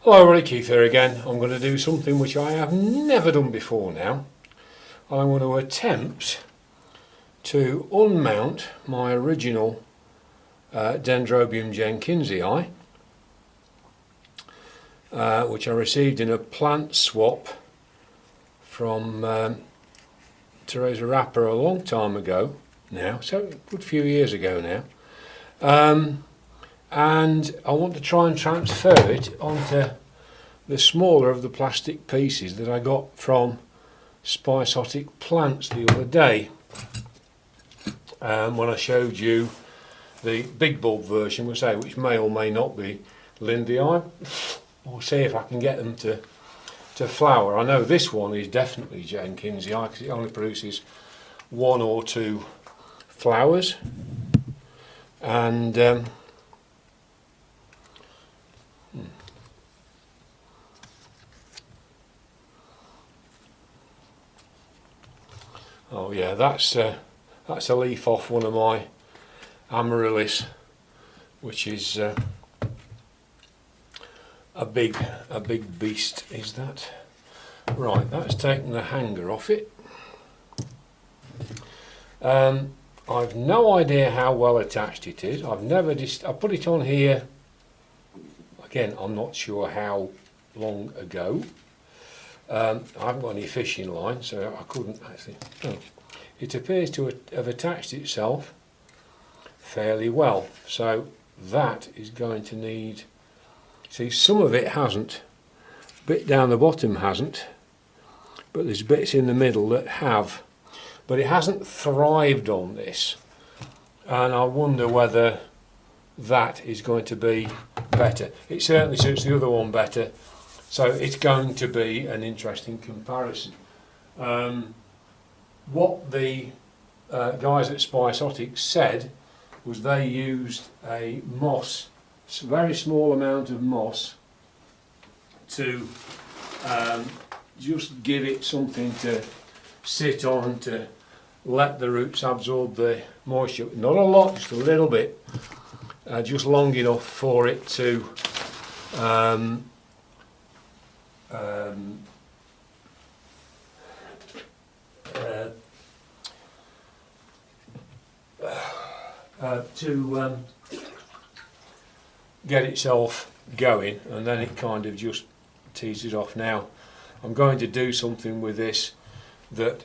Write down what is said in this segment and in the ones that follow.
Hello, Ronnie Keith here again. I'm going to do something which I have never done before now. I'm going to attempt to unmount my original Dendrobium jenkinsii, which I received in a plant swap from Teresa Rapper a long time ago now, so a good few years ago now. And I want to try and transfer it onto the smaller of the plastic pieces that I got from Spicesotic Plants the other day, when I showed you the big bulb version, which may or may not be Lindii. We'll see if I can get them to flower. I know this one is definitely jenkinsii because it only produces one or two flowers, and oh yeah, that's a leaf off one of my amaryllis, which is a big beast. Is that right? That's taken the hanger off it. I've no idea how well attached it is. I put it on here again. I'm not sure how long ago. I haven't got any fishing line, so I couldn't actually. Oh, it appears to have attached itself fairly well. So that is going to need. See, some of it hasn't. A bit down the bottom hasn't, but there's bits in the middle that have. But it hasn't thrived on this, and I wonder whether that is going to be better. It certainly suits the other one better. So it's going to be an interesting comparison. What the guys at Spicesotic said was they used a moss, a very small amount of moss, to just give it something to sit on, to let the roots absorb the moisture. Not a lot, just a little bit, just long enough for it to get itself going, and then it kind of just teases off. Now I'm going to do something with this that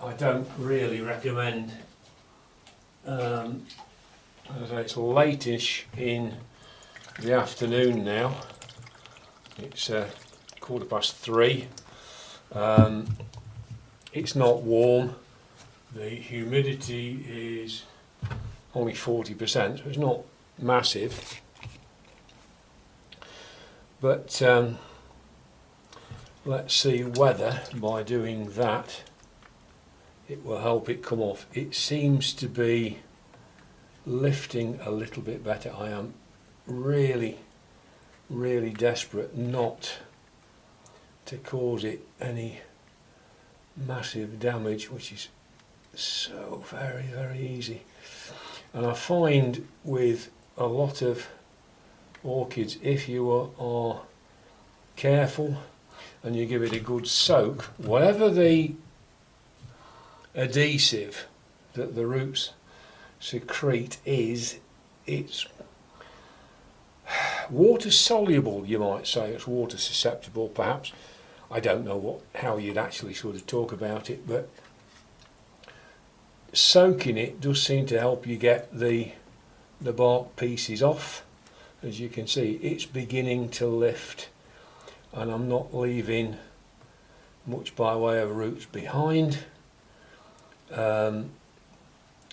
I don't really recommend. As I say, it's latish in the afternoon now. It's 3:15. It's not warm. The humidity is only 40%, so it's not massive. But let's see whether by doing that it will help it come off. It seems to be lifting a little bit better. I am really desperate not to cause it any massive damage, which is so very easy. And I find with a lot of orchids, if you are careful and you give it a good soak, whatever the adhesive that the roots secrete is, it's water soluble, you might say. It's water susceptible, perhaps. I don't know how you'd actually sort of talk about it, but soaking it does seem to help you get the bark pieces off. As you can see, it's beginning to lift, and I'm not leaving much by way of roots behind.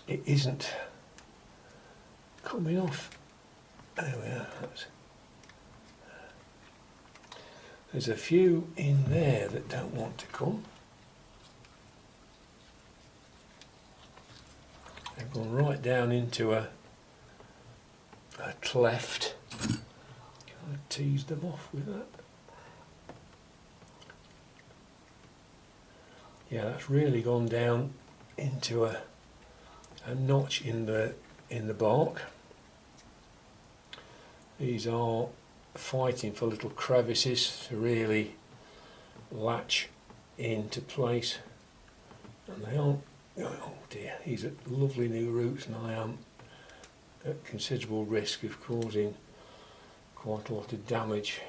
It isn't coming off. There we are. There's a few in there that don't want to come. They've gone right down into a cleft. Can I tease them off with that? Yeah, that's really gone down into a notch in the bark. These are fighting for little crevices to really latch into place, and they aren't. Oh dear, he's at lovely new roots, and I am at considerable risk of causing quite a lot of damage.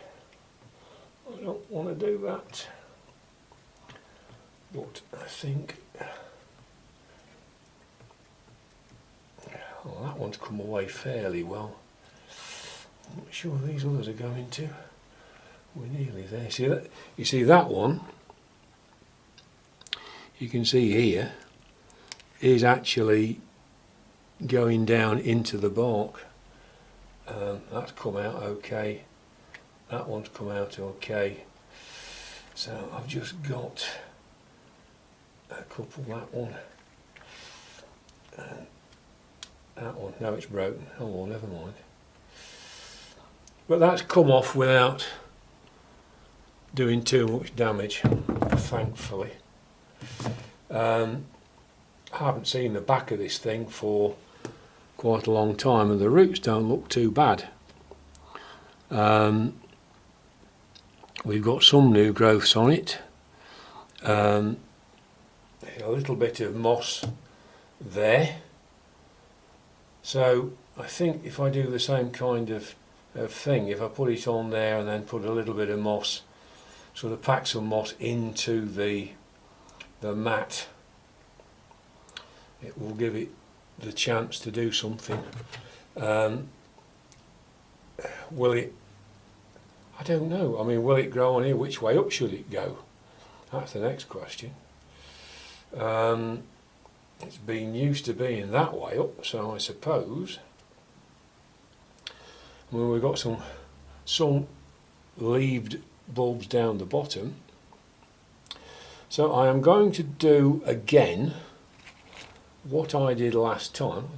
I don't want to do that, but I think that one's come away fairly well. I'm not sure these others are going to. We're nearly there. See that? You see that one? You can see here is actually going down into the bark. That's come out okay. That one's come out okay. So I've just got a couple. That one. And that one. No, it's broken. Oh well, never mind. But that's come off without doing too much damage, thankfully. I haven't seen the back of this thing for quite a long time, and the roots don't look too bad. We've got some new growths on it. A little bit of moss there. So I think if I do the same kind of thing, if I put it on there and then put a little bit of moss, sort of pack some moss into the mat, it will give it the chance to do something. Will it? I don't know. I mean, will it grow on here? Which way up should it go? That's the next question. It's been used to being that way up, so I suppose. Well, we've got some leaved bulbs down the bottom. So I am going to do again what I did last time,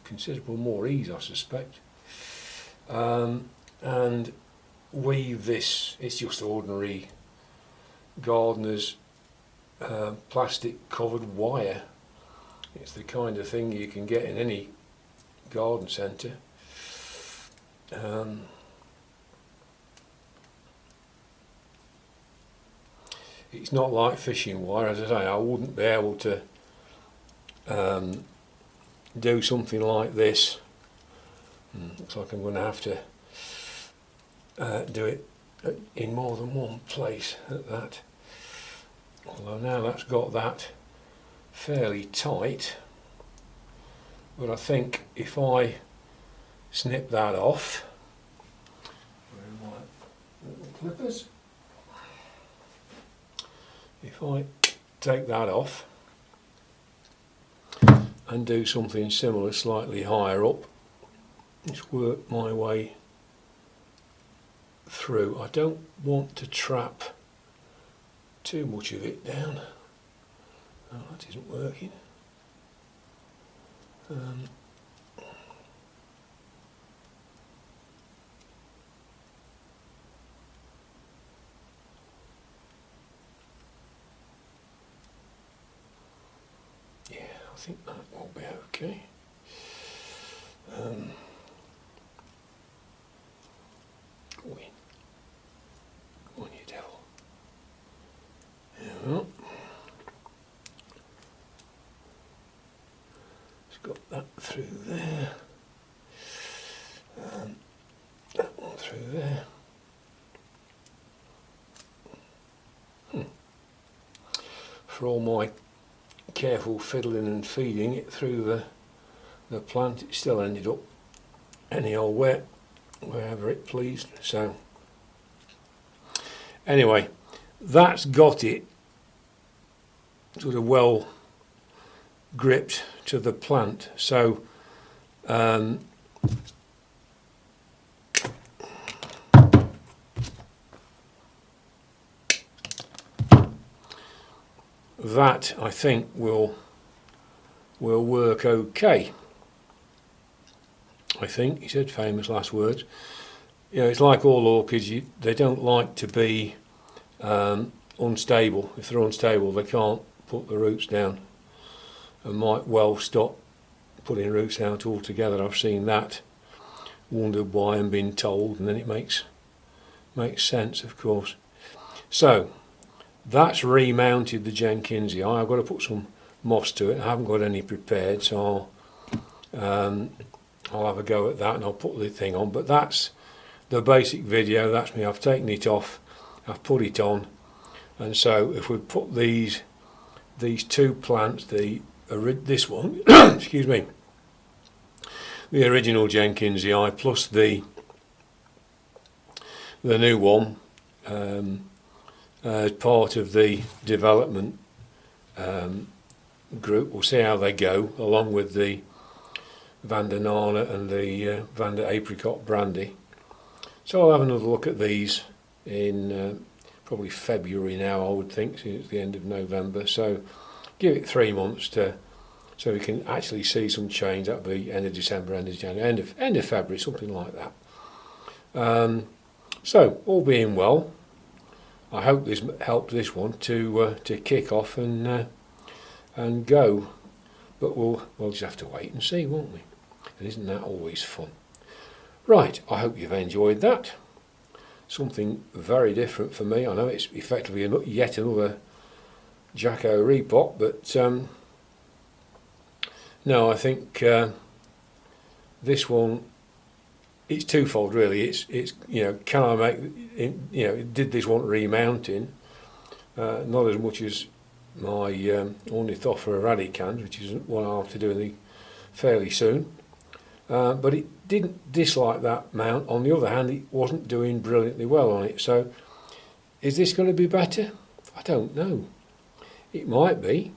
considerable more ease I suspect, and weave this. It's just ordinary gardener's plastic covered wire. It's the kind of thing you can get in any garden centre. It's not like fishing wire, as I say. I wouldn't be able to do something like this. Looks like I'm going to have to do it in more than one place at that. Although now that's got that fairly tight, but I think if I snip that off, where are my little clippers? If I take that off and do something similar slightly higher up, just work my way through. I don't want to trap too much of it down. Oh, that isn't working. Yeah, I think that will be okay. Go on, you devil. There we are. Got that through there, that one through there. For all my careful fiddling and feeding it through the plant, it still ended up any old wherever it pleased. So anyway, that's got it sort of well gripped to the plant. So that I think will work okay. I think, he said famous last words. You know, it's like all orchids, they don't like to be unstable. If they're unstable, they can't put the roots down and might well stop putting roots out altogether. I've seen that wondered why and been told, and then it makes sense, of course. So that's remounted the jenkinsii. I've got to put some moss to it. I haven't got any prepared, so I'll have a go at that and I'll put the thing on. But that's the basic video. That's me. I've taken it off, I've put it on, and so if we put these two plants, this one, excuse me, the original jenkinsii plus the new one, as part of the development group, we'll see how they go, along with the Vanda nana and the Vanda apricot brandy. So I'll have another look at these in probably February now, I would think, since it's the end of November. So give it 3 months so we can actually see some change. That'll be end of December, end of January, end of February, something like that. So all being well, I hope this helped this one to kick off and go. But we'll just have to wait and see, won't we? And isn't that always fun? Right, I hope you've enjoyed that. Something very different for me. I know it's effectively yet another Jacko repot, but no, I think this one, it's twofold really. It's can I make did this want remounting? Not as much as my Ornithophora radicans, which is one I'll have to do fairly soon. But it didn't dislike that mount. On the other hand, it wasn't doing brilliantly well on it. So is this going to be better? I don't know. It might be.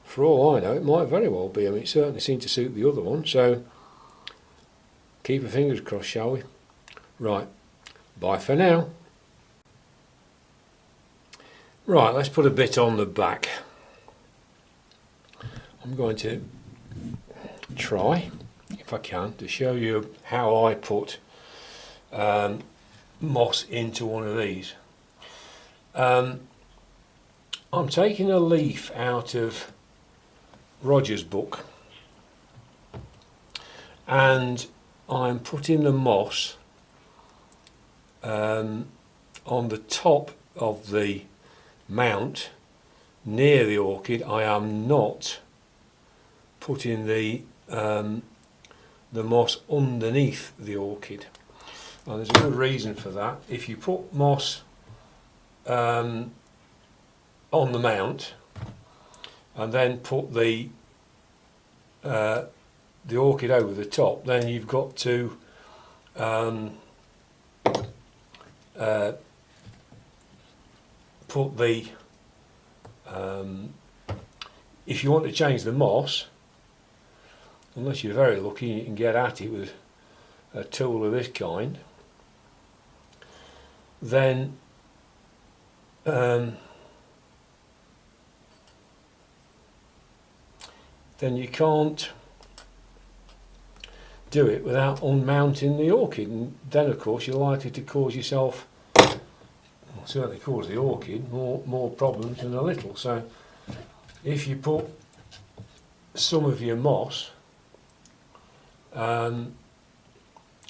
For all I know, it might very well be. I mean, it certainly seemed to suit the other one. So keep our fingers crossed, shall we? Right. Bye for now. Right, let's put a bit on the back. I'm going to try, if I can, to show you how I put moss into one of these. I'm taking a leaf out of Roger's book and I'm putting the moss on the top of the mount near the orchid. I am not putting the moss underneath the orchid. Well, there's a good reason for that. If you put moss on the mount and then put the orchid over the top, then you've got to put the if you want to change the moss, unless you're very lucky, you can get at it with a tool of this kind, then you can't do it without unmounting the orchid, and then of course you're likely to cause yourself, certainly cause the orchid, more problems than a little. So if you put some of your moss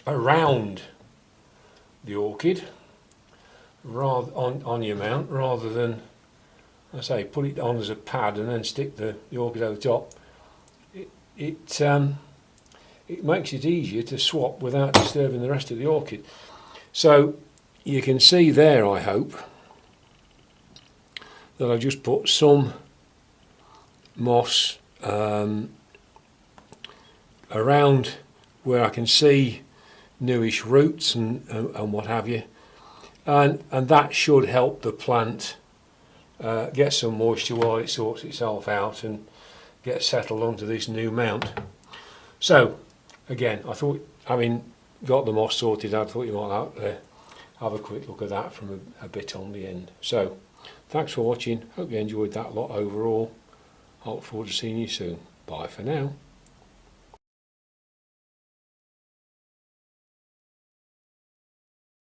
around the orchid, rather on your mount, rather than, I say, put it on as a pad and then stick the orchid over the top, it makes it easier to swap without disturbing the rest of the orchid. So you can see there, I hope, that I've just put some moss around where I can see newish roots and what have you, and that should help the plant get some moisture while it sorts itself out and get settled onto this new mount. So again, I thought, having got the moss sorted, I thought you might have a quick look at that from a bit on the end. So thanks for watching. Hope you enjoyed that lot overall. I look forward to seeing you soon. Bye for now.